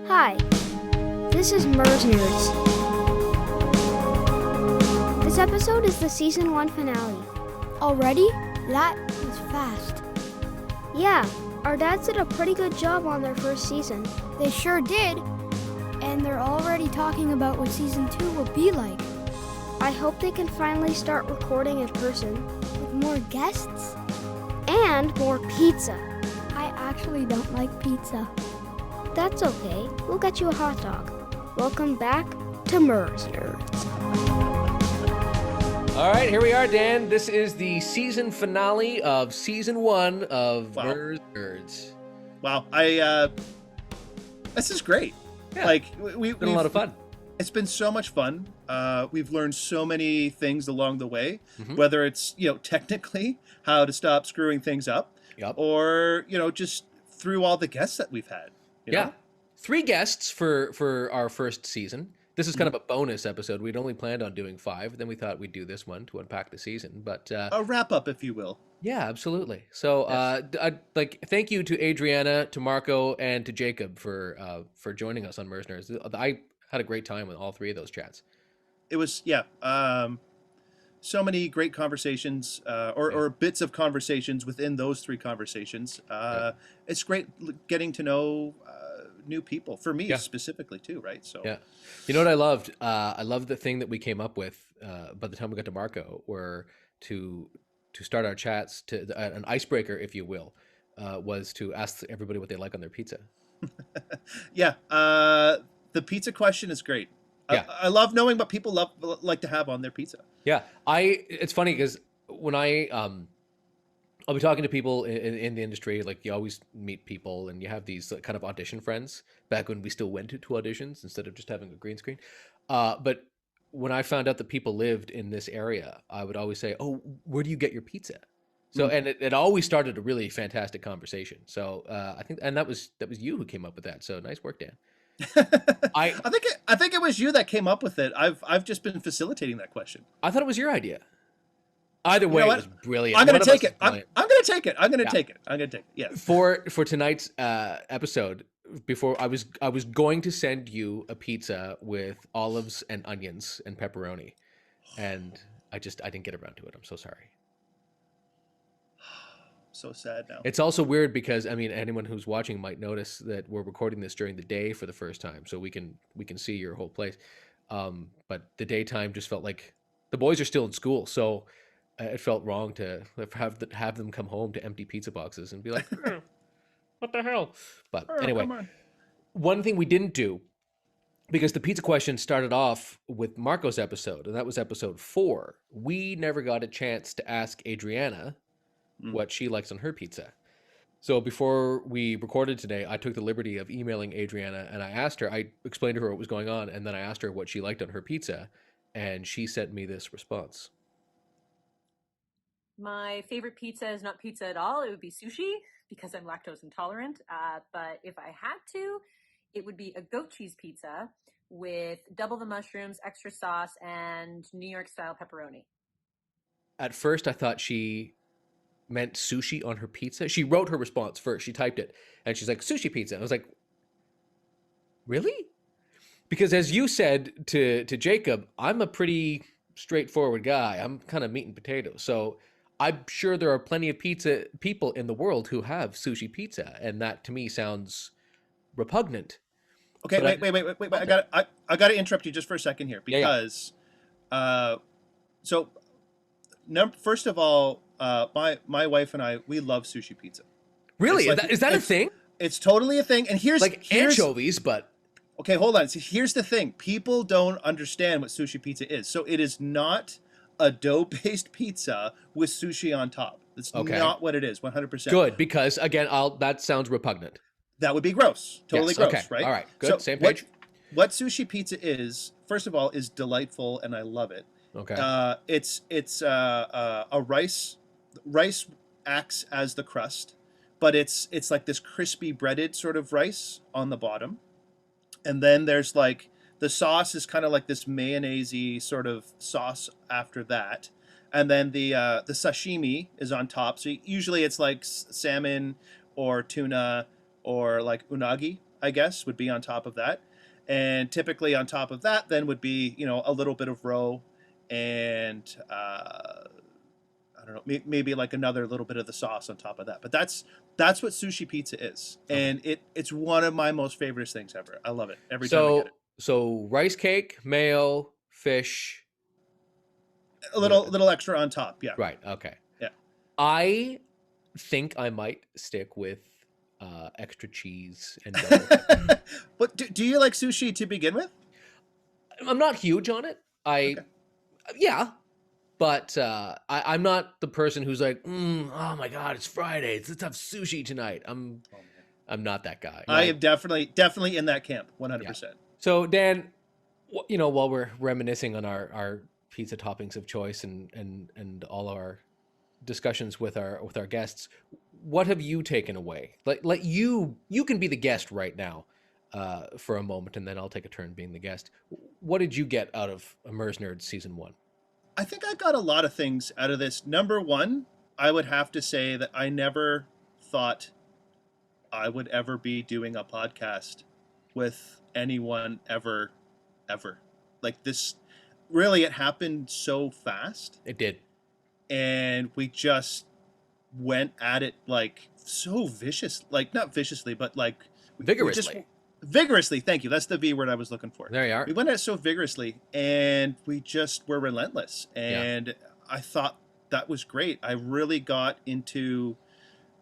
Hi, this is Mers Nerds. This episode is the Season 1 finale. Already? That was fast. Yeah, our dads did a pretty good job on their first season. They sure did. And they're already talking about what Season 2 will be like. I hope they can finally start recording in person. With more guests? And more pizza. I actually don't like pizza. That's okay, we'll get you a hot dog. Welcome back to Mers Nerds. All right, here we are, Dan. This is the season finale of Season 1 of Mers Nerds. Wow, this is great. Yeah, like it's been a lot of fun. It's been so much fun. We've learned so many things along the way, whether it's, technically how to stop screwing things up, or, just through all the guests that we've had. You know? 3 guests for our first season. This is kind of a bonus episode. We'd only planned on doing 5. Then we thought we'd do this one to unpack the season. But a wrap up, if you will. Yeah, absolutely. So, thank you to Adriana, to Marco, and to Jacob for joining us on Mers Nerds. I had a great time with all 3 of those chats. It was so many great conversations, or bits of conversations within those 3 conversations. It's great getting to know new people, for me specifically too, right? So you know what I loved? I loved the thing that we came up with by the time we got to Marco, were to start our chats, to an icebreaker, if you will, was to ask everybody what they like on their pizza. The pizza question is great. I love knowing what people like to have on their pizza. It's funny because when I'll be talking to people in the industry, like you always meet people and you have these kind of audition friends back when we still went to auditions instead of just having a green screen. But when I found out that people lived in this area, I would always say, "Oh, where do you get your pizza?" So, and it always started a really fantastic conversation. So I think, and that was you who came up with that. So nice work, Dan. I think it was you that came up with it. I've just been facilitating that question. I thought it was your idea. Either way, it was brilliant. I'm going to take it. I'm going to take it. I'm going to take it. I'm going to take it. Yes. For tonight's episode, before I was going to send you a pizza with olives and onions and pepperoni, and I didn't get around to it. I'm so sorry. So sad now. It's also weird because anyone who's watching might notice that we're recording this during the day for the first time, so we can see your whole place. But the daytime just felt like the boys are still in school, so it felt wrong to have them come home to empty pizza boxes and be like, what the hell? But anyway, one thing we didn't do, because the pizza question started off with Marco's episode, and that was episode 4. We never got a chance to ask Adriana what she likes on her pizza. So before we recorded today, I took the liberty of emailing Adriana, and I explained to her what was going on, and then I asked her what she liked on her pizza, and she sent me this response. My favorite pizza is not pizza at all. It would be sushi because I'm lactose intolerant. But if I had to, it would be a goat cheese pizza with double the mushrooms, extra sauce, and New York style pepperoni. At first, I thought she meant sushi on her pizza. She wrote her response first. She typed it, and she's like, sushi pizza. I was like, really? Because as you said to Jacob, I'm a pretty straightforward guy. I'm kind of meat and potatoes. So I'm sure there are plenty of pizza people in the world who have sushi pizza, and that to me sounds repugnant. Okay, wait. I got to interrupt you just for a second here because, first of all, my wife and I, we love sushi pizza. Really? Is that a thing? It's totally a thing. And here's anchovies, but okay, hold on. So here's the thing: people don't understand what sushi pizza is. So it is not a dough-based pizza with sushi on top. That's not what it is. 100%. Good, because again, that sounds repugnant. That would be gross. Totally gross, okay. right? All right, good. So Same page. What sushi pizza is, first of all, is delightful, and I love it. Okay. It's a rice. Rice acts as the crust, but it's like this crispy breaded sort of rice on the bottom, and then there's like the sauce is kind of like this mayonnaise-y sort of sauce after that, and then the sashimi is on top. So usually it's like salmon or tuna or like unagi, I guess, would be on top of that. And typically on top of that then would be, a little bit of roe and I don't know, maybe like another little bit of the sauce on top of that. But that's what sushi pizza is, and it's one of my most favorite things ever. I love it every time I get it. So rice cake, mayo, fish, A little extra on top, yeah. right? Okay. Yeah. I think I might stick with extra cheese and double. But do you like sushi to begin with? I'm not huge on it. Okay. Yeah, but I'm not the person who's like, oh my god, it's Friday, let's have sushi tonight. I'm not that guy. I am definitely in that camp, 100%. Yeah. So Dan, while we're reminiscing on our pizza toppings of choice and all our discussions with our guests, what have you taken away? Like you can be the guest right now for a moment, and then I'll take a turn being the guest. What did you get out of Immerse Nerds Season 1? I think I got a lot of things out of this. Number one, I would have to say that I never thought I would ever be doing a podcast with anyone ever. Like this, really, it happened so fast. It did. And we just went at it like so not viciously, but like vigorously. Vigorously, thank you. That's the V word I was looking for. There you are. We went at it so vigorously, and we just were relentless. And I thought that was great. I really got into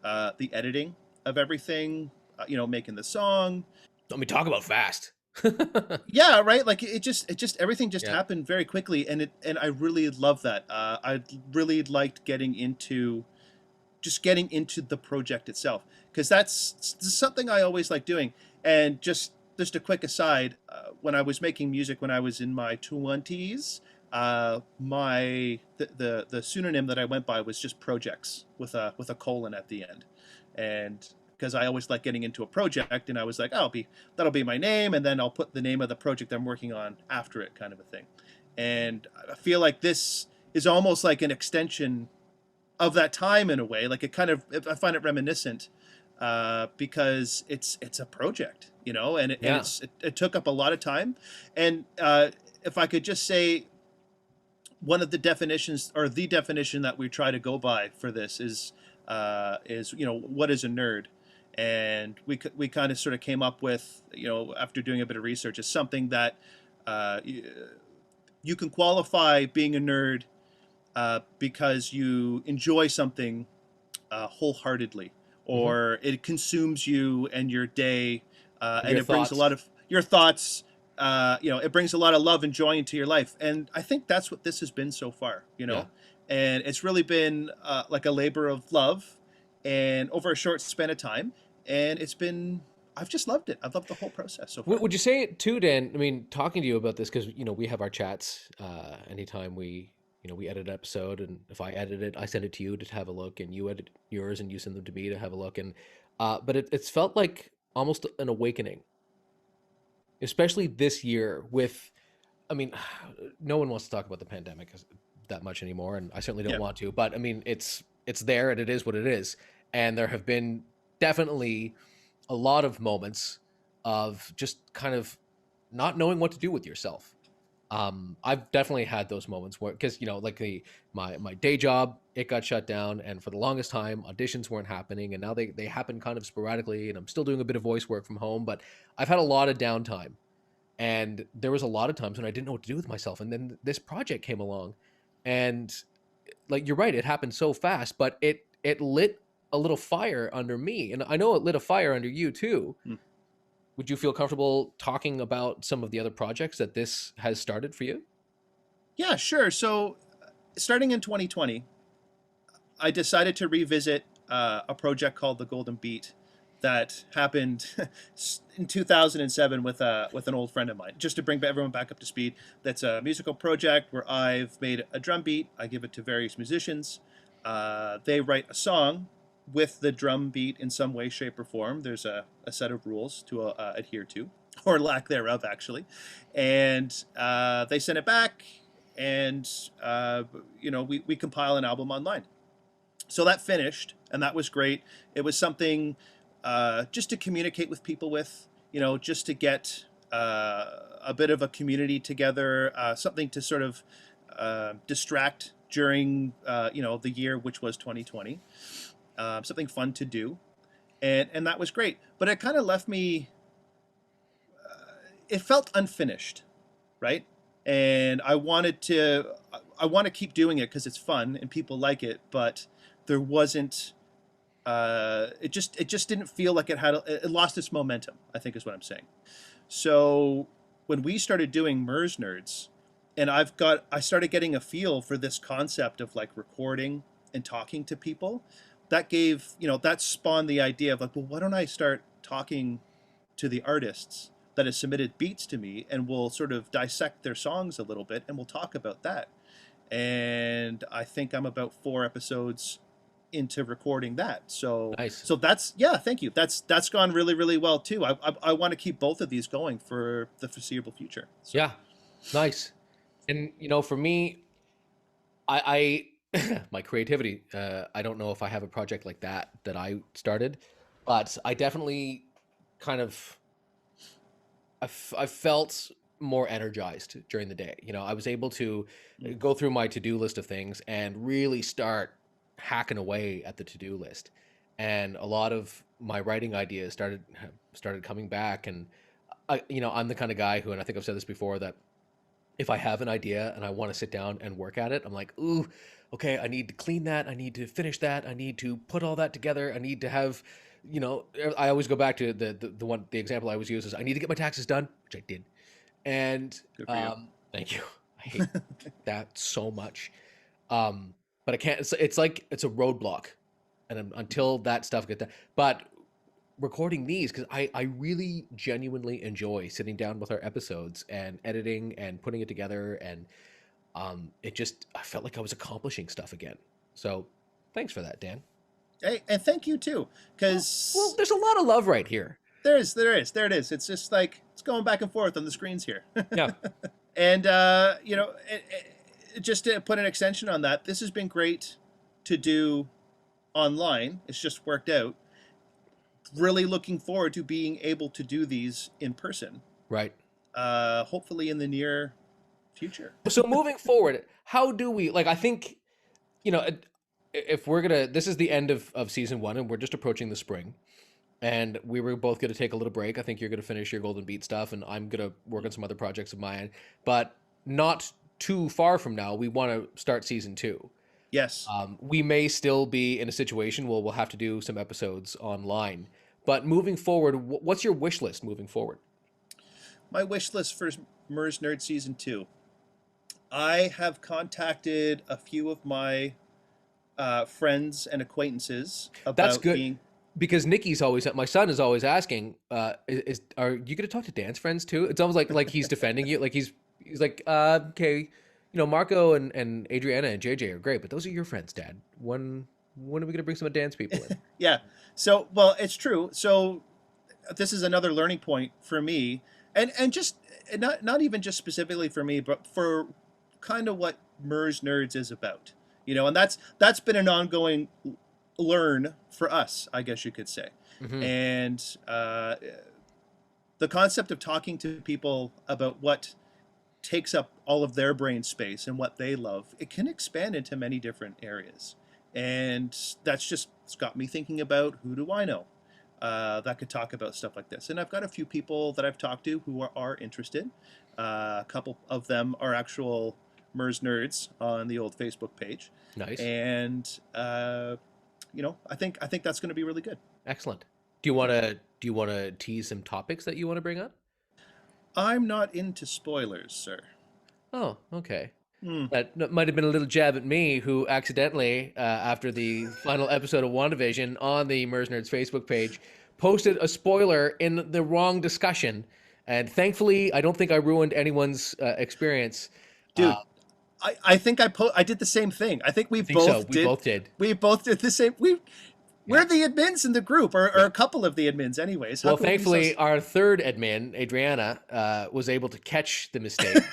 the editing of everything, making the song. Let me talk about fast. Yeah, right. Like it just everything just happened very quickly, and I really love that. I really liked getting into the project itself, because that's something I always like doing. And just a quick aside, when I was making music when I was in my 20s, the pseudonym that I went by was just Projects with a colon at the end, and because I always like getting into a project, and I was like, that'll be my name, and then I'll put the name of the project I'm working on after it, kind of a thing. And I feel like this is almost like an extension of that time in a way. Like I find it reminiscent. Because it's a project, and it took up a lot of time. And if I could just say, one of the definitions, or the definition that we try to go by for this is what is a nerd? And we kind of sort of came up with, after doing a bit of research, is something that you can qualify being a nerd because you enjoy something wholeheartedly, or it consumes you and your day, and it brings a lot of your thoughts. It brings a lot of love and joy into your life, and I think that's what this has been so far. And it's really been like a labor of love, and over a short span of time, and I've just loved it. I've loved the whole process so far. Would you say it too, Dan? I mean, talking to you about this, because we have our chats anytime we edit an episode, and if I edit it, I send it to you to have a look, and you edit yours and you send them to me to have a look. And but it's felt like almost an awakening, especially this year with, I mean, no one wants to talk about the pandemic that much anymore, and I certainly don't want to, but I mean, it's there, and it is what it is. And there have been definitely a lot of moments of just kind of not knowing what to do with yourself. I've definitely had those moments where, because like my day job, it got shut down, and for the longest time auditions weren't happening, and now they happen kind of sporadically, and I'm still doing a bit of voice work from home, but I've had a lot of downtime, and there was a lot of times when I didn't know what to do with myself. And then this project came along, and like, you're right, it happened so fast, but it lit a little fire under me, and I know it lit a fire under you too. Would you feel comfortable talking about some of the other projects that this has started for you? Yeah, sure. So starting in 2020, I decided to revisit a project called The Golden Beat that happened in 2007 with an old friend of mine. Just to bring everyone back up to speed, that's a musical project where I've made a drum beat. I give it to various musicians. They write a song with the drum beat in some way, shape, or form. There's a set of rules to adhere to, or lack thereof, actually. And they send it back, and we compile an album online. So that finished, and that was great. It was something just to communicate with people with, just to get a bit of a community together, something to sort of distract during the year, which was 2020, something fun to do, and that was great. But it kind of left me. It felt unfinished, right? And I want to keep doing it because it's fun and people like it, but there wasn't. It just didn't feel like it lost its momentum, I think is what I'm saying. So when we started doing MERS Nerds, and I started getting a feel for this concept of like recording and talking to people, that spawned the idea of like, well, why don't I start talking to the artists that have submitted beats to me, and we'll sort of dissect their songs a little bit and we'll talk about that. And I think I'm about 4 episodes into recording that. So Nice. so thank you. That's gone really, really well too. I want to keep both of these going for the foreseeable future. So. Yeah, nice. And for me, I my creativity. I don't know if I have a project like that I started, but I definitely kind of I felt more energized during the day. I was able to go through my to-do list of things and really start hacking away at the to-do list. And a lot of my writing ideas started coming back. And I'm the kind of guy who, and I think I've said this before, that if I have an idea and I want to sit down and work at it, I'm like, ooh, okay, I need to clean that. I need to finish that. I need to put all that together. I need to have, I always go back to the example I always use is I need to get my taxes done, which I did. And Good for you. thank you. I hate that so much. But I can't, it's like, it's a roadblock. And until that stuff gets done, but recording these, because I really genuinely enjoy sitting down with our episodes and editing and putting it together. And I felt like I was accomplishing stuff again. So thanks for that, Dan. Hey, and thank you too, because Well, there's a lot of love right here. there it is. It's just like it's going back and forth on the screens here. Yeah. And just to put an extension on that, this has been great to do online. It's just worked out. Really looking forward to being able to do these in person. Right. Hopefully in the near future. So moving forward, how do we, I think, if we're gonna, this is the end of season 1 and we're just approaching the spring, and we were both gonna take a little break. I think you're gonna finish your Golden Beat stuff and I'm gonna work on some other projects of mine, but not too far from now, we want to start season 2. Yes. We may still be in a situation where we'll have to do some episodes online, but moving forward, what's your wish list moving forward? My wish list for MERS Nerd Season 2. I have contacted a few of my friends and acquaintances about That's good. being... Because my son is always asking, are you going to talk to Dan's friends too? It's almost like he's defending you. Like he's like, okay, Marco and Adriana and JJ are great, but those are your friends, Dad. When are we going to bring some of Dan's people in? Yeah. So, well, it's true. So this is another learning point for me, and just not even just specifically for me, but for kind of what MERS Nerds is about, and that's been an ongoing learn for us, I guess you could say. Mm-hmm. And the concept of talking to people about what takes up all of their brain space and what they love, it can expand into many different areas. And it's got me thinking about, who do I know that could talk about stuff like this? And I've got a few people that I've talked to who are interested. A couple of them are actual MERS Nerds on the old Facebook page. Nice. And I think that's going to be really good. Excellent. Do you want to tease some topics that you want to bring up? I'm not into spoilers, sir. Oh, okay. That might have been a little jab at me, who accidentally, after the final episode of Wandavision on the MERS Nerds Facebook page, posted a spoiler in the wrong discussion. And thankfully, I don't think I ruined anyone's experience. Dude, I think I did the same thing. I think we both did. We both did the same. We're the admins in the group, or a couple of the admins anyways. Well, thankfully, our third admin, Adriana, was able to catch the mistake.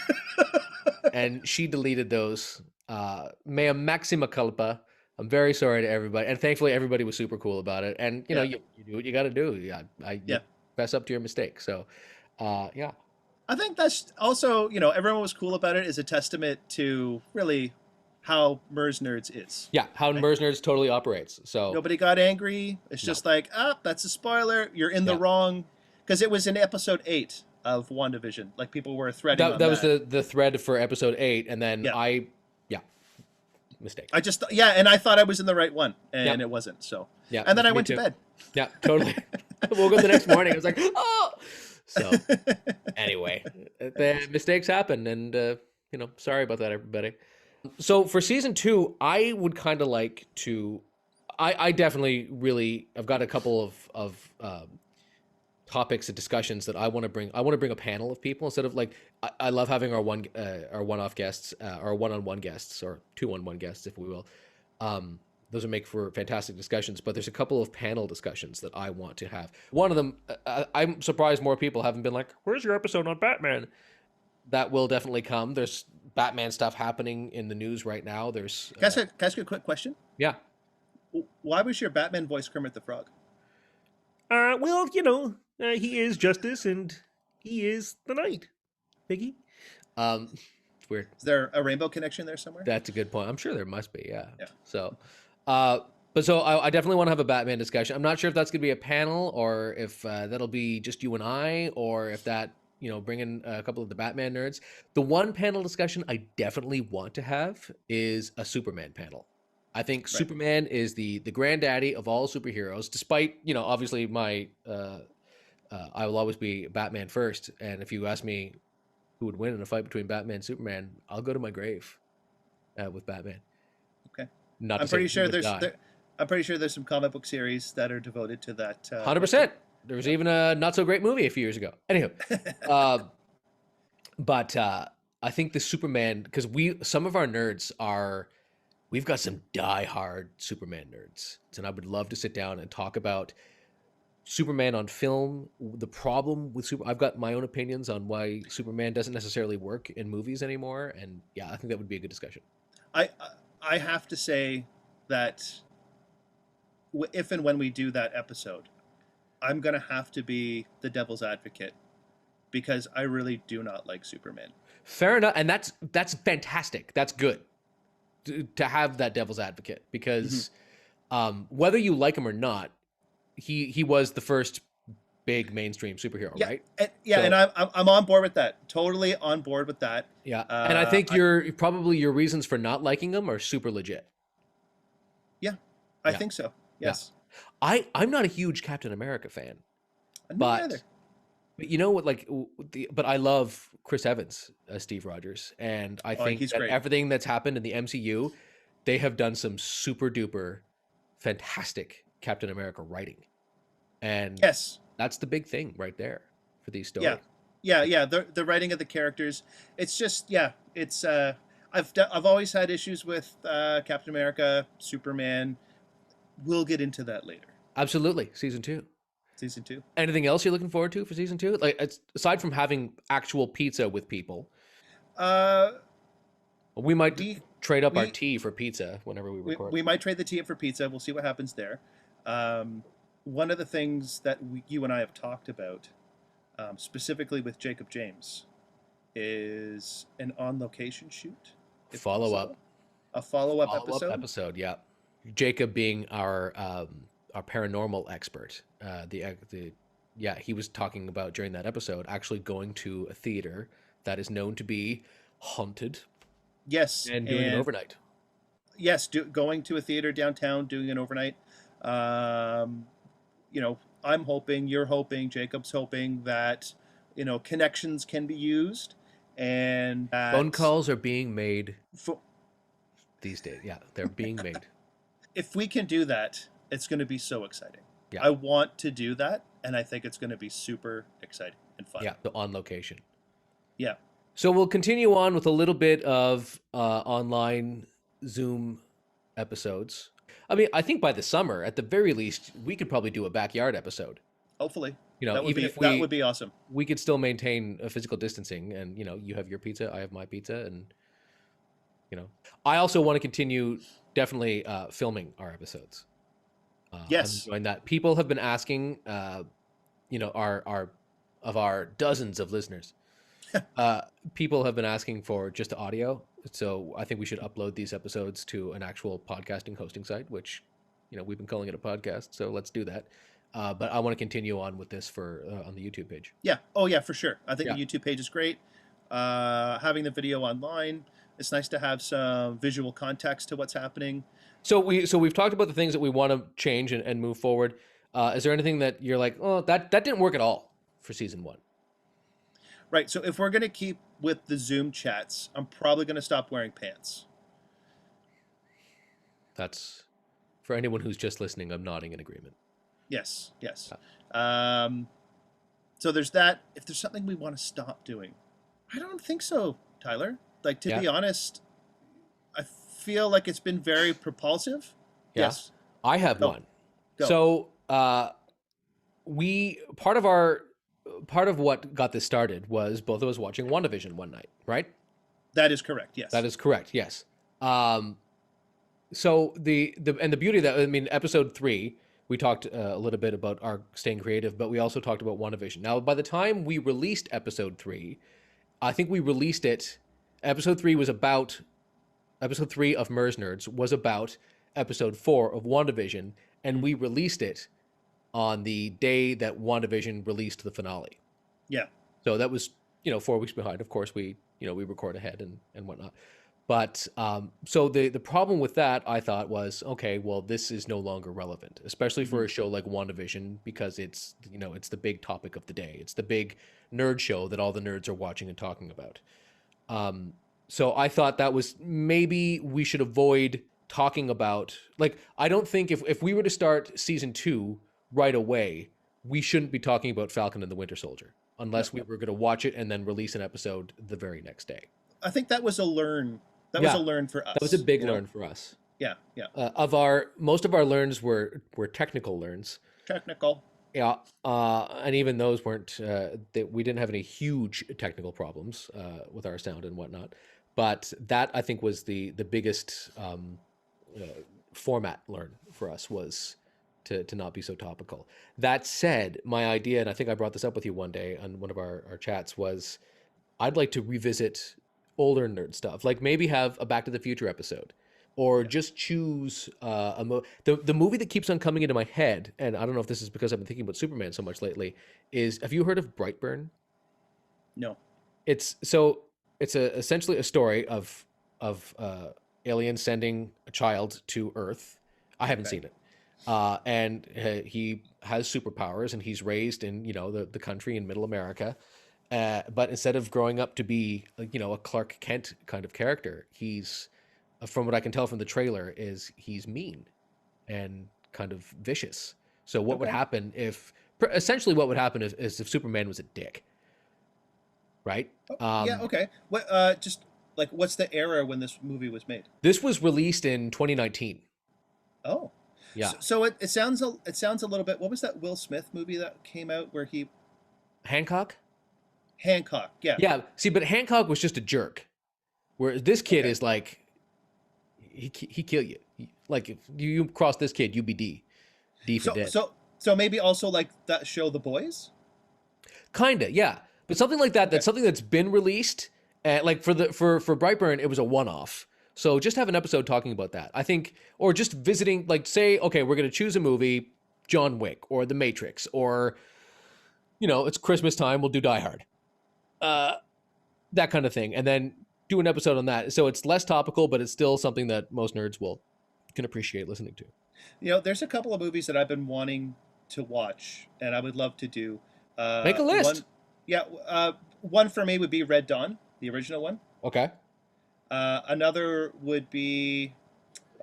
And she deleted those. Mea maxima culpa. I'm very sorry to everybody. And thankfully, everybody was super cool about it. And, you do what you got to do. Yeah. fess up to your mistake. So, yeah. I think that's also, everyone was cool about it, is a testament to really how Mers Nerds is. Yeah, how Right? Mers Nerds totally operates. So Nobody got angry. It's just like, that's a spoiler. You're in the Yeah. wrong, because it was in episode 8 of WandaVision. Like, people were threading on that was the thread for episode 8, and then mistake. And I thought I was in the right one, and it wasn't. So Yeah, and then I me went too. to bed. Yeah, totally. I woke up the next morning. I was like, oh. So anyway, the mistakes happen, and sorry about that, everybody. So for season 2, I would kind of like to. I definitely really. I've got a couple of topics and discussions that I want to bring. I want to bring a panel of people instead of like. I love having our one-off guests, our one-on-one guests, or two-on-one guests, if we will. Those would make for fantastic discussions, but there's a couple of panel discussions that I want to have. One of them, I'm surprised more people haven't been like, where's your episode on Batman? That will definitely come. There's Batman stuff happening in the news right now. There's... Can I ask you a quick question? Yeah. Why was your Batman voice Kermit the Frog? Well, he is justice and he is the night, Biggie. It's weird. Is there a rainbow connection there somewhere? That's a good point. I'm sure there must be, yeah. Yeah. So... but so I definitely want to have a Batman discussion. I'm not sure if that's going to be a panel or if that'll be just you and I, or if that, bring in a couple of the Batman nerds. The one panel discussion I definitely want to have is a Superman panel. I think Superman is the granddaddy of all superheroes, despite, obviously I will always be Batman first. And if you ask me who would win in a fight between Batman and Superman, I'll go to my grave with Batman. Okay. Not I'm pretty sure there's some comic book series that are devoted to that. 100%. There was even a not so great movie a few years ago. Anywho, but I think the Superman, because some of our nerds we've got some diehard Superman nerds, and I would love to sit down and talk about Superman on film. The problem with I've got my own opinions on why Superman doesn't necessarily work in movies anymore, and yeah, I think that would be a good discussion. I have to say that if and when we do that episode, I'm going to have to be the devil's advocate because I really do not like Superman. Fair enough. And that's fantastic. That's good to have that devil's advocate because whether you like him or not, he was the first big mainstream superhero, right? And I'm on board with that. Totally on board with that. Yeah. And I think your reasons for not liking him are super legit. Yeah, I think so. Yes. Yeah. I'm not a huge Captain America fan. But you know what, but I love Chris Evans as Steve Rogers. And I think that everything that's happened in the MCU, they have done some super duper fantastic Captain America writing. And that's the big thing right there for these stories. Yeah. The writing of the characters. It's just, it's, I've always had issues with Captain America, Superman. We'll get into that later. Absolutely. Season 2. Anything else you're looking forward to for season 2? Like, aside from having actual pizza with people, we might trade up our tea for pizza whenever we record. We might trade the tea for pizza. We'll see what happens there. One of the things that you and I have talked about, specifically with Jacob James, is an on-location shoot. A follow-up episode. Yeah. Jacob being our paranormal expert. He was talking about during that episode actually going to a theater that is known to be haunted. Yes, and doing an overnight. Yes, going to a theater downtown, doing an overnight. I'm hoping, you're hoping, Jacob's hoping that connections can be used, and phone calls are being made these days. Yeah, they're being made. If we can do that, it's going to be so exciting. Yeah. I want to do that, and I think it's going to be super exciting and fun. Yeah, the on location. Yeah. So we'll continue on with a little bit of online Zoom episodes. I mean, I think by the summer, at the very least, we could probably do a backyard episode. Hopefully. That would be awesome. We could still maintain a physical distancing, and you have your pizza, I have my pizza, and I also want to continue definitely filming our episodes. Yes. I'm enjoying that. People have been asking our dozens of listeners, people have been asking for just audio. So I think we should upload these episodes to an actual podcasting hosting site, which, we've been calling it a podcast. So let's do that. But I want to continue on with this for on the YouTube page. Yeah. Oh, yeah, for sure. I think Yeah. the YouTube page is great. Having the video online, it's nice to have some visual context to what's happening. So we've talked about the things that we want to change and move forward. Is there anything that you're like, oh, that didn't work at all for season 1? Right. So if we're going to keep with the Zoom chats, I'm probably going to stop wearing pants. That's for anyone who's just listening. I'm nodding in agreement. Yes. Yes. So there's that. If there's something we want to stop doing, I don't think so, Tyler. Like, to be honest, I feel like it's been very propulsive. Yeah. Yes. I have Go. one. Go. So part of what got this started was both of us watching WandaVision one night, right? That is correct. Yes. That is correct. Yes. So the beauty of that, I mean, episode 3, we talked a little bit about our staying creative, but we also talked about WandaVision. Now, by the time we released episode 3, I think we released it. Episode 3 of Mers Nerds was about episode 4 of WandaVision, and we released it on the day that WandaVision released the finale. Yeah. So that was, 4 weeks behind. Of course, we record ahead and whatnot. But so the problem with that, I thought, was, okay, well, this is no longer relevant, especially for a show like WandaVision, because it's, it's the big topic of the day. It's the big nerd show that all the nerds are watching and talking about. So I thought that was, maybe we should avoid talking about, like, I don't think if we were to start season 2 right away, we shouldn't be talking about Falcon and the Winter Soldier unless we were going to watch it and then release an episode the very next day. I think that was a learn. That was a learn for us. That was a big learn for us. Yeah. Yeah. Most of our learns were technical learns. Technical. Yeah, and even those weren't. We didn't have any huge technical problems with our sound and whatnot. But that, I think, was the biggest format learn for us, was to not be so topical. That said, my idea, and I think I brought this up with you one day on one of our chats, was I'd like to revisit older nerd stuff, like maybe have a Back to the Future episode, or just choose the movie that keeps on coming into my head, and I don't know if this is because I've been thinking about Superman so much lately, is, have you heard of Brightburn? No. It's essentially a story of aliens sending a child to Earth. I haven't seen it. And he has superpowers, and he's raised in, the country in middle America. But instead of growing up to be, a Clark Kent kind of character, he's, from what I can tell from the trailer, is he's mean and kind of vicious. So what would happen if if Superman was a dick, right? Yeah. Okay. What? Just like, what's the era when this movie was made? This was released in 2019. Oh. Yeah. So it sounds a little bit. What was that Will Smith movie that came out where he? Hancock. Yeah. Yeah. See, but Hancock was just a jerk, whereas this kid is like, he kill you. Like, if you cross this kid, you be D for dead. So maybe also like that show, The Boys. Kinda, yeah. But something like that. That's something that's been released. Like for Brightburn, it was a one-off. So just have an episode talking about that, I think, or just visiting, like, say, okay, we're going to choose a movie, John Wick or The Matrix, or, it's Christmas time, we'll do Die Hard. That kind of thing. And then do an episode on that. So it's less topical, but it's still something that most nerds can appreciate listening to. There's a couple of movies that I've been wanting to watch, and I would love to do. Make a list. One for me would be Red Dawn, the original one. Okay. Another would be,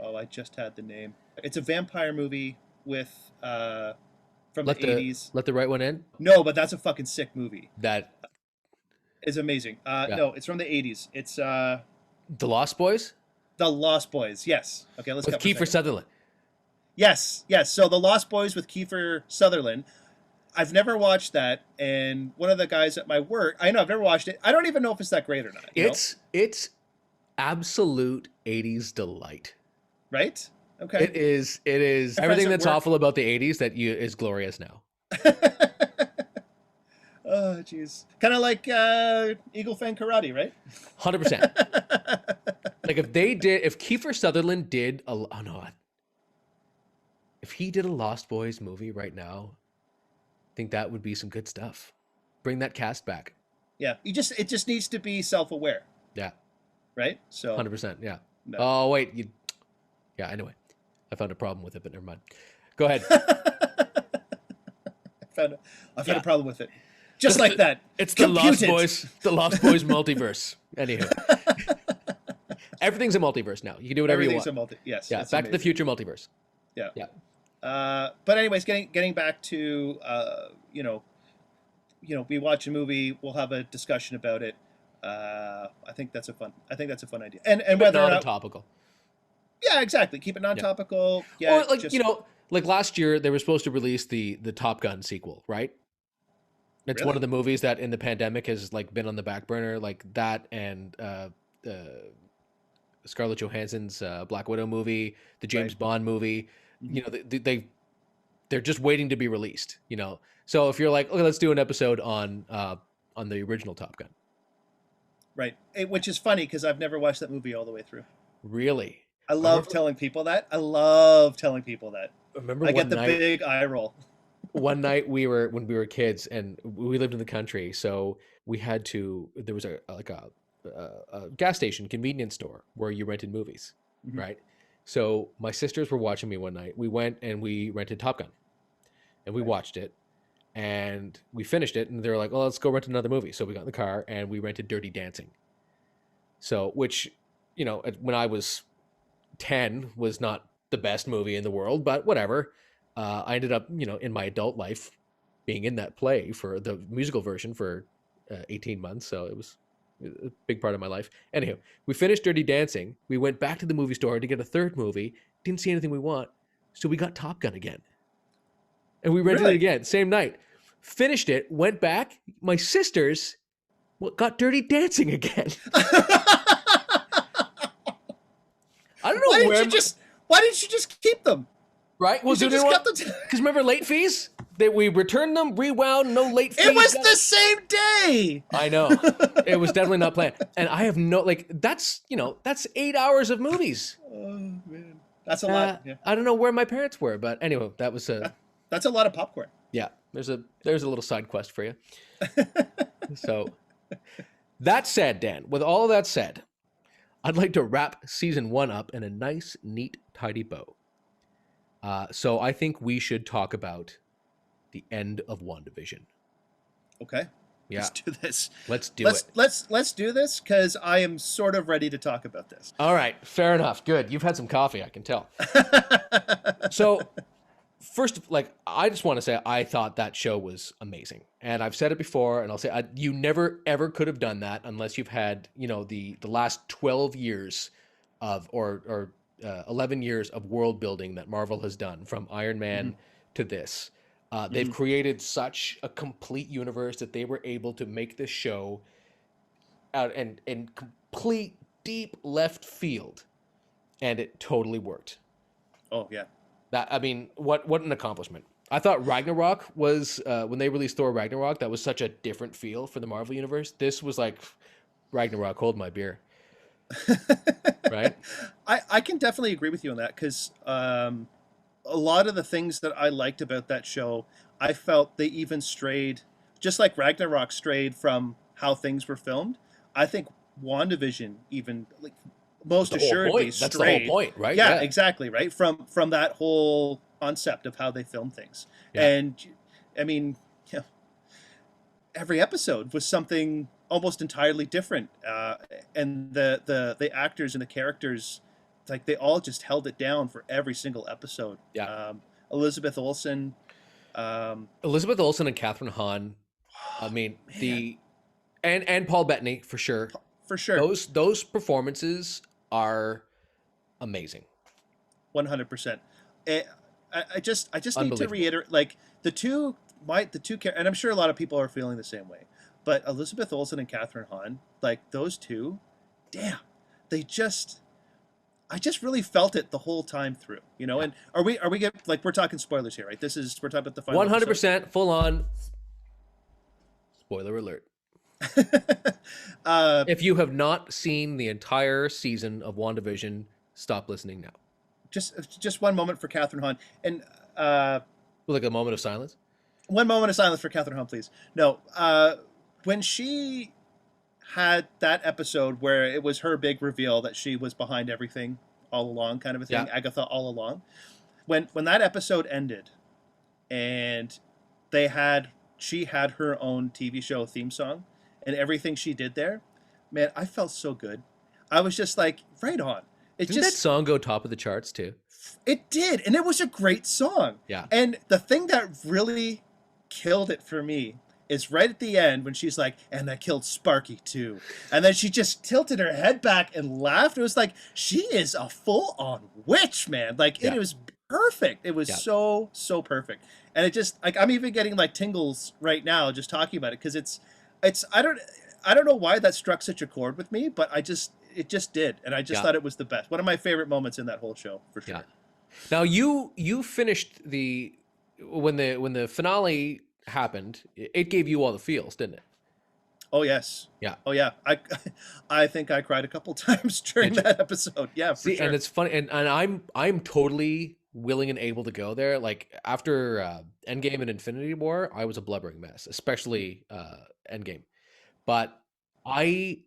I just had the name. It's a vampire movie with from the 80s. Let the Right One In? No, but that's a fucking sick movie. That is amazing. No, it's from the 80s. It's The Lost Boys? The Lost Boys, yes. Okay, let's go. With Kiefer Sutherland. Yes. So The Lost Boys with Kiefer Sutherland. I've never watched that, and one of the guys at my work, I know I've never watched it. I don't even know if it's that great or not. It's absolute 80s delight. Right? Okay. It is everything that's awful about the 80s that is glorious now. Oh, jeez. Kind of like Eagle Fang Karate, right? 100%. Like if Kiefer Sutherland did if he did a Lost Boys movie right now, I think that would be some good stuff. Bring that cast back. Yeah, it just needs to be self-aware, Yeah, right? So 100%. Yeah. no. Oh wait, yeah. Anyway, I found a problem with it, but never mind. Go ahead. I found a problem with it. Just like that. It's the Lost Boys multiverse. Anyhow, everything's a multiverse now. You can do whatever you want. Yes. Yeah. Back to the Future multiverse. Yeah. Yeah. But anyways, getting back to we watch a movie, we'll have a discussion about it. I think that's a fun idea. And whether or not topical. Yeah, exactly. Keep it non-topical. Yeah. Or like last year they were supposed to release the Top Gun sequel, right? It's one of the movies that in the pandemic has like been on the back burner, like that and Scarlett Johansson's Black Widow movie, the James Bond movie. Mm-hmm. They're just waiting to be released. So if you're like, okay, let's do an episode on the original Top Gun. Right, which is funny because I've never watched that movie all the way through. Really? I love telling people that. Remember I get the big eye roll. One night when we were kids and we lived in the country, so we had to. There was a gas station convenience store where you rented movies, Mm-hmm. right? So my sisters were watching me one night. We went and we rented Top Gun, and we watched it, and we finished it, and they were like, "Oh, let's go rent another movie." So we got in the car and we rented Dirty Dancing. So, which, when I was 10, was not the best movie in the world, but whatever. I ended up, in my adult life, being in that play for the musical version for 18 months. So it was a big part of my life. Anyhow, we finished Dirty Dancing. We went back to the movie store to get a third movie. Didn't see anything we want. So we got Top Gun again. And we rented it again, same night. Finished it, went back. My sisters got Dirty Dancing again. I don't know why didn't you just keep them? Right? Well, because remember late fees? That we returned them, rewound, no late fees. It was the same day. I know. It was definitely not planned. And I have that's 8 hours of movies. Oh man, that's a lot. Yeah. I don't know where my parents were, but anyway, that was that's a lot of popcorn. Yeah, there's a little side quest for you. So, that said, Dan, with all of that said, I'd like to wrap season 1 up in a nice, neat, tidy bow. So I think we should talk about the end of Wandavision. Okay. Yeah. Let's do this. Let's do it. Let's do this because I am sort of ready to talk about this. All right. Fair enough. Good. You've had some coffee, I can tell. So first, I just want to say I thought that show was amazing. And I've said it before, and I'll say you never, ever could have done that unless you've had, the last 12 years of, or 11 years of world building that Marvel has done from Iron Man to this. They've created such a complete universe that they were able to make this show out in complete deep left field, and it totally worked. Oh yeah. What an accomplishment. I thought Ragnarok was when they released Thor Ragnarok, that was such a different feel for the Marvel universe. This was like Ragnarok, hold my beer. Right? I can definitely agree with you on that because a lot of the things that I liked about that show, I felt they even strayed, just like Ragnarok strayed from how things were filmed. I think WandaVision even most assuredly strayed. That's the whole point, right? Yeah, exactly, right? From that whole concept of how they film things. Yeah. And I mean, every episode was something almost entirely different, and the actors and the characters, they all just held it down for every single episode. Yeah. Elizabeth Olsen and Catherine Hahn. I mean, and Paul Bettany for sure. For sure. Those performances are amazing. 100%. I just need to reiterate, the two and I'm sure a lot of people are feeling the same way, but Elizabeth Olsen and Catherine Hahn, those two, damn, I just really felt it the whole time through, Yeah. And are we we're talking spoilers here, right? We're talking about the final 100% full on Spoiler alert. uh, If you have not seen the entire season of WandaVision, stop listening now. just one moment for Catherine Hahn, and Like a moment of silence. one moment of silence for Catherine Hahn, please. No, when she had that episode where it was her big reveal that she was behind everything all along, kind of a thing, Yeah. Agatha all along. When that episode ended, and she had her own TV show theme song, and everything she did there, man, I felt so good. I was just like, right on. It Didn't that just song go top of the charts too? it did, and it was a great song. Yeah. And the thing that really killed it for me is right at the end when she's like, and I killed Sparky too. And then she just tilted her head back and laughed. It was like, she is a full-on witch, man. Like, Yeah. it was perfect. It was Yeah. so perfect. And it just, like, I'm even getting like tingles right now just talking about it, because it's I don't know why that struck such a chord with me, but it just did. And I just Yeah. thought it was the best. One of my favorite moments in that whole show, for sure. Yeah. Now you finished when the finale happened, it gave you all the feels, didn't it? Oh yes. Yeah. Oh yeah. I think I cried a couple times during Did you? that episode. Yeah, for See, sure. and it's funny, and I'm totally willing and able to go there. Like after Endgame and Infinity War, I was a blubbering mess, especially Endgame. But I,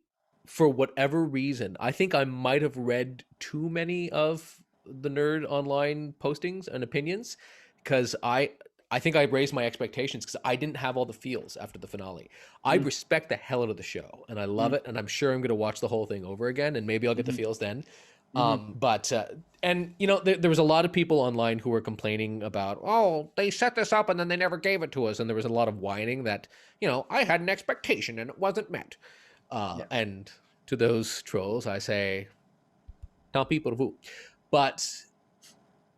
for whatever reason, I think I might have read too many of the nerd online postings and opinions, because I think I raised my expectations because I didn't have all the feels after the finale. I respect the hell out of the show, and I love it, and I'm sure I'm going to watch the whole thing over again, and maybe I'll get the feels then. But and you know, there was a lot of people online who were complaining about, oh, they set this up and then they never gave it to us, and there was a lot of whining that, you know, I had an expectation and it wasn't met. And to those trolls, I say, tant pis pour vous. But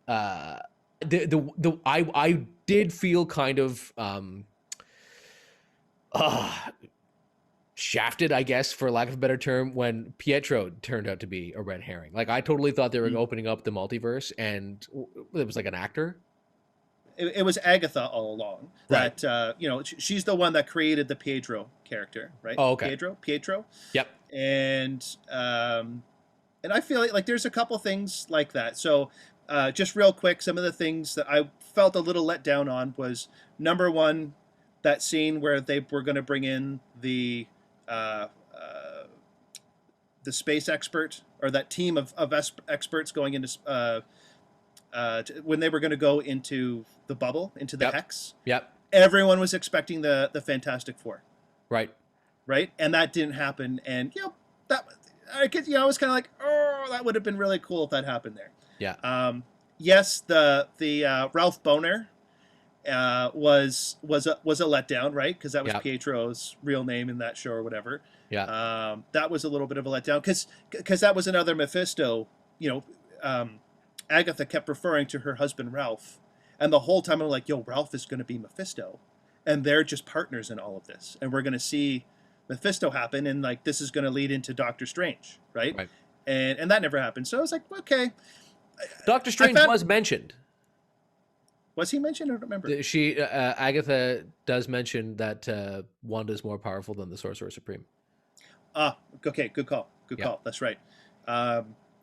I did feel kind of shafted, I guess, for lack of a better term, when Pietro turned out to be a red herring. Like, I totally thought they were opening up the multiverse, and it was like an actor. It was Agatha all along. Right. That you know, she's the one that created the Pietro character, right? Oh, okay. Pietro. Yep. And I feel like there's a couple things like that. So just real quick, some of the things that I felt a little let down on was, number one, that scene where they were going to bring in the space expert, or that team of experts going into when they were going to go into the bubble, into the hex. Yep. Everyone was expecting the Fantastic Four. Right. And that didn't happen. And that I was kind of like, oh, that would have been really cool if that happened there. Yeah. Yes, the Ralph Boner was a letdown, right? Because that was Pietro's real name in that show or whatever. Yeah. That was a little bit of a letdown because that was another Mephisto. Agatha kept referring to her husband Ralph, and the whole time I'm like, yo, Ralph is going to be Mephisto, and they're just partners in all of this, and we're going to see Mephisto happen, and like this is going to lead into Doctor Strange, right? Right. And that never happened. So I was like, okay. Doctor Strange was mentioned. Was he mentioned? I don't remember. She Agatha does mention that Wanda's more powerful than the Sorcerer Supreme. Okay, good call. Good call. That's right.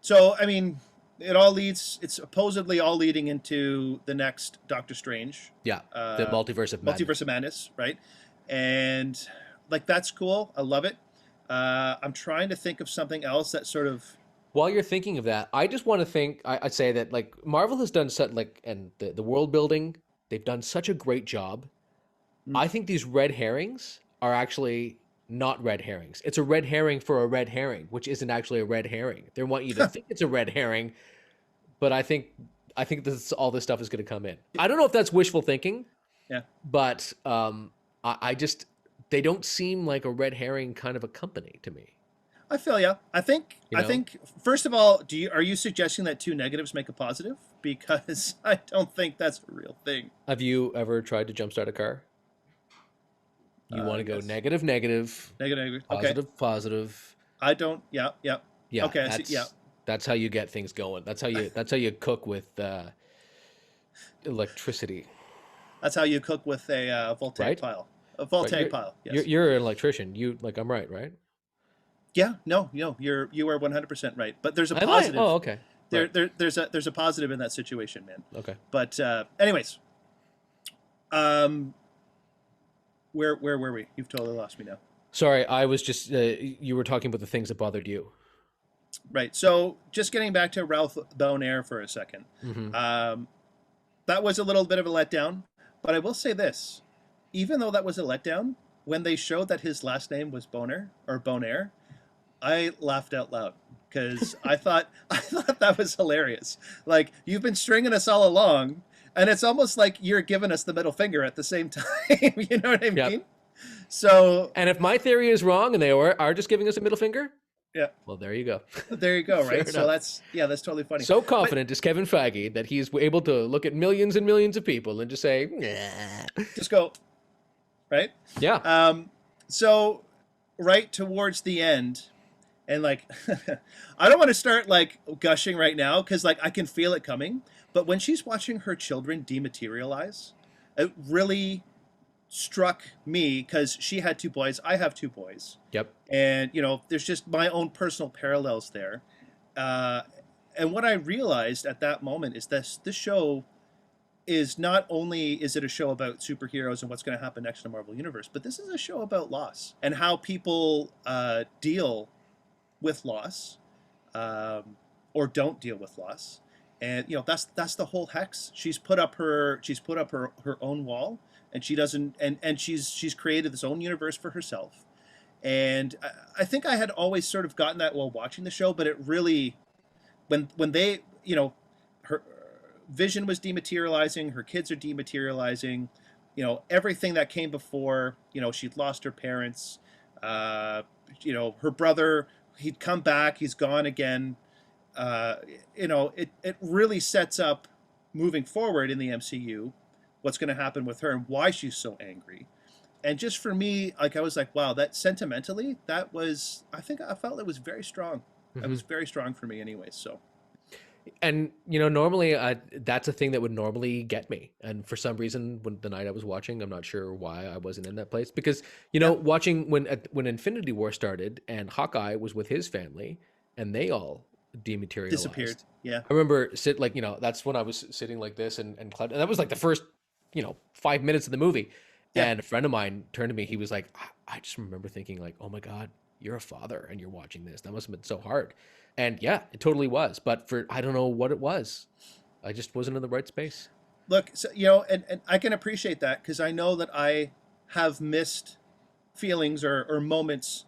So I mean, it's supposedly all leading into the next Doctor Strange. Yeah, the Multiverse of Madness. Multiverse of Madness, right? And like, that's cool. I love it. I'm trying to think of something else that sort of. While you're thinking of that, I just want to think. I'd say that like Marvel has done and the world building, they've done such a great job. I think these red herrings are actually not red herrings. It's a red herring for a red herring, which isn't actually a red herring. They want you to think it's a red herring, but I think all this stuff is going to come in. I don't know if that's wishful thinking. Yeah. But I just, they don't seem like a red herring kind of a company to me. I feel ya. I think first of all, are you suggesting that two negatives make a positive? Because I don't think that's a real thing. Have you ever tried to jumpstart a car? You want to go negative, negative, negative, positive, okay. Positive. I don't. Yeah. Okay. That's how you get things going. That's how you cook with electricity. That's how you cook with a voltaic pile a full Right, tank pile. Yes. you're an electrician. You like I'm right? Yeah. No. You are 100% right. But there's a Am I? positive. Oh, okay. Right. There's a positive in that situation, man. Okay. But anyways, where were we? You've totally lost me now. Sorry, I was just you were talking about the things that bothered you. Right. So just getting back to Ralph Bonaire for a second. Mm-hmm. That was a little bit of a letdown, but I will say this: even though that was a letdown, when they showed that his last name was Bonaire, I laughed out loud because I thought that was hilarious. Like, you've been stringing us all along, and it's almost like you're giving us the middle finger at the same time. You know what I mean? Yep. So, And if my theory is wrong and they are just giving us a middle finger, yeah, well, there you go. there you go. Right. Fair So enough. that's totally funny. So confident is Kevin Feige that he's able to look at millions and millions of people and just say, nah. Just go. Right. Yeah. So right towards the end, and like, I don't want to start like gushing right now because like I can feel it coming. But when she's watching her children dematerialize, it really struck me because she had two boys. I have two boys. Yep. And, there's just my own personal parallels there. And what I realized at that moment is this show is not only is it a show about superheroes and what's going to happen next in the Marvel Universe, but this is a show about loss and how people deal with loss or don't deal with loss. And, that's the whole hex. She's put up her own wall, and she doesn't, and she's created this own universe for herself. And I think I had always sort of gotten that while watching the show, but it really, when they, her Vision was dematerializing, her kids are dematerializing, everything that came before, she'd lost her parents, her brother, he'd come back, he's gone again. It really sets up moving forward in the MCU what's going to happen with her and why she's so angry. And just for me, like, I was like, wow, that sentimentally, I felt it was very strong. Mhm. It was very strong for me anyways. So, And normally that's a thing that would normally get me. And for some reason, when the night I was watching, I'm not sure why I wasn't in that place. Because watching when Infinity War started and Hawkeye was with his family and they all dematerialized, disappeared. Yeah. I remember that's when I was sitting like this and that was like the first 5 minutes of the movie. Yeah. And a friend of mine turned to me. He was like, I just remember thinking like, oh my God, you're a father and you're watching this. That must have been so hard. And yeah, it totally was. But I don't know what it was. I just wasn't in the right space. Look, so, and I can appreciate that because I know that I have missed feelings or moments,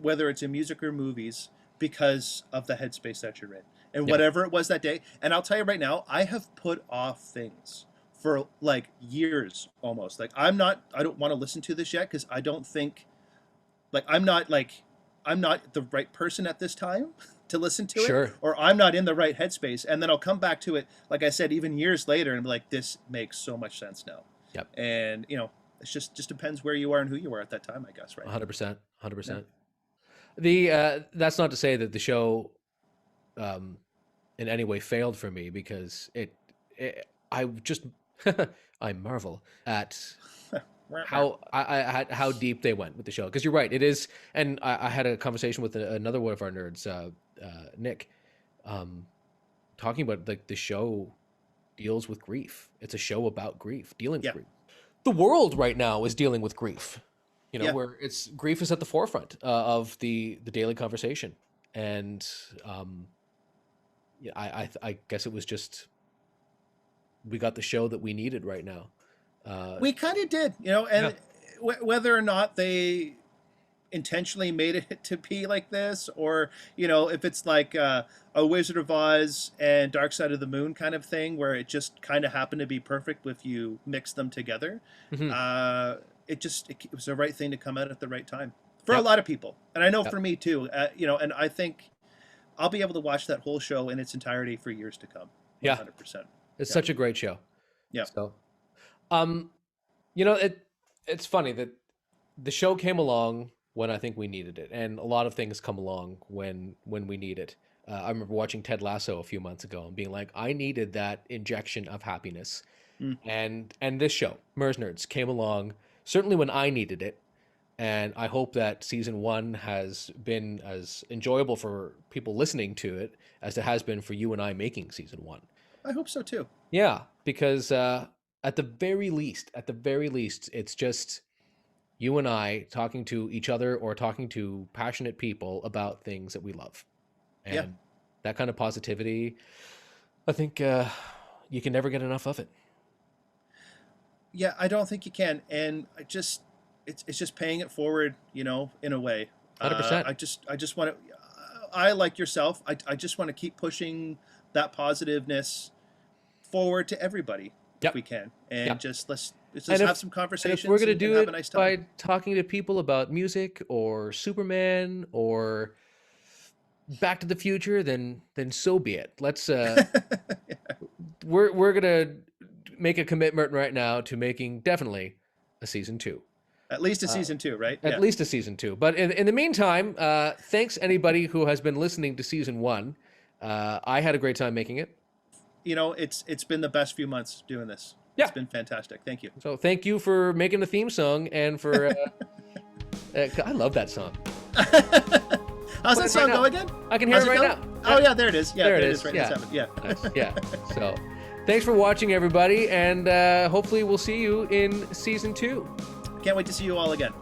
whether it's in music or movies, because of the headspace that you're in and whatever it was that day. And I'll tell you right now, I have put off things for like years almost. Like I don't want to listen to this yet because I don't think I'm not the right person at this time to listen to Sure. it, or I'm not in the right headspace. And then I'll come back to it, like I said, even years later and be like, this makes so much sense now. Yep. And, it just depends where you are and who you are at that time, I guess, right? 100%. 100%. That's not to say that the show in any way failed for me because I just I marvel at how deep they went with the show because you're right, it is. And I had a conversation with another one of our nerds, Nick, talking about like the show deals with grief. It's a show about grief, dealing with grief. The world right now is dealing with grief, where grief is at the forefront of the daily conversation. And I guess it was just we got the show that we needed right now. We kind of did, and whether or not they intentionally made it to be like this, or if it's like a Wizard of Oz and Dark Side of the Moon kind of thing, where it just kind of happened to be perfect if you mix them together. Mhm. It was the right thing to come out at the right time for a lot of people, and I know for me too. And I think I'll be able to watch that whole show in its entirety for years to come. 100%. It's such a great show. Yeah. So, it's funny that the show came along when I think we needed it, and a lot of things come along when we need it. I remember watching Ted Lasso a few months ago and being like, I needed that injection of happiness. And this show, Mers Nerds, came along certainly when I needed it. And I hope that season 1 has been as enjoyable for people listening to it as it has been for you and I making season 1. I hope so too. Yeah, because at the very least, it's just you and I talking to each other or talking to passionate people about things that we love. And Yeah. that kind of positivity, I think you can never get enough of it. Yeah, I don't think you can, and it's just paying it forward, in a way. 100%. I just want to. I like yourself. I just want to keep pushing that positiveness forward to everybody Yep. if we can, and Yep. let's And have if- some And conversations. if we're going to and do have it a nice by time. talking to people about music or Superman or Back to the Future, then so be it. Let's we're going to make a commitment right now to making definitely a season 2. At least a season 2, right? At least a season 2. But in the meantime, thanks anybody who has been listening to season 1. I had a great time making it. It's been the best few months doing this. Yeah. It's been fantastic. Thank you. So thank you for making the theme song and for I love that song. How's Play that it song right now. go again? I can hear How's it right go? now. Oh yeah, there it is. Yeah, There it it is. is. Right Yeah. next to it. Yeah. Nice. Yeah. So thanks for watching, everybody, and hopefully we'll see you in season 2. Can't wait to see you all again.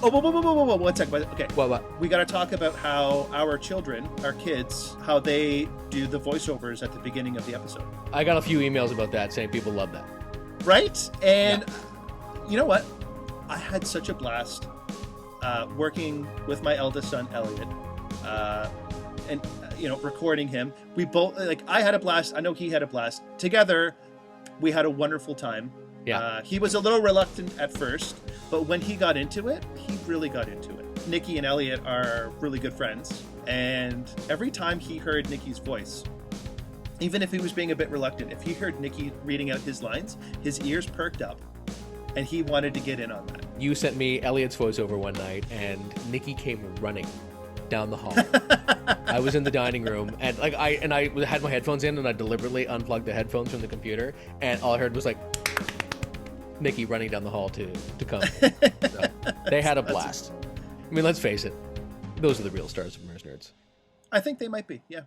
Oh, whoa. 1 second. Okay. What? We got to talk about how our children, our kids, how they do the voiceovers at the beginning of the episode. I got a few emails about that saying people love that. Right? And you know what? I had such a blast working with my eldest son, Elliot, and recording him. We both, I had a blast. I know he had a blast. Together, we had a wonderful time. Yeah. He was a little reluctant at first, but when he got into it, he really got into it. Nikki and Elliot are really good friends, and every time he heard Nikki's voice, even if he was being a bit reluctant, if he heard Nikki reading out his lines, his ears perked up, and he wanted to get in on that. You sent me Elliot's voiceover one night, and Nikki came running down the hall. I was in the dining room, and I had my headphones in, and I deliberately unplugged the headphones from the computer, and all I heard was Nikki running down the hall to come. So, they had a blast. I mean, let's face it, those are the real stars of Merce Nerds. I think they might be, yeah.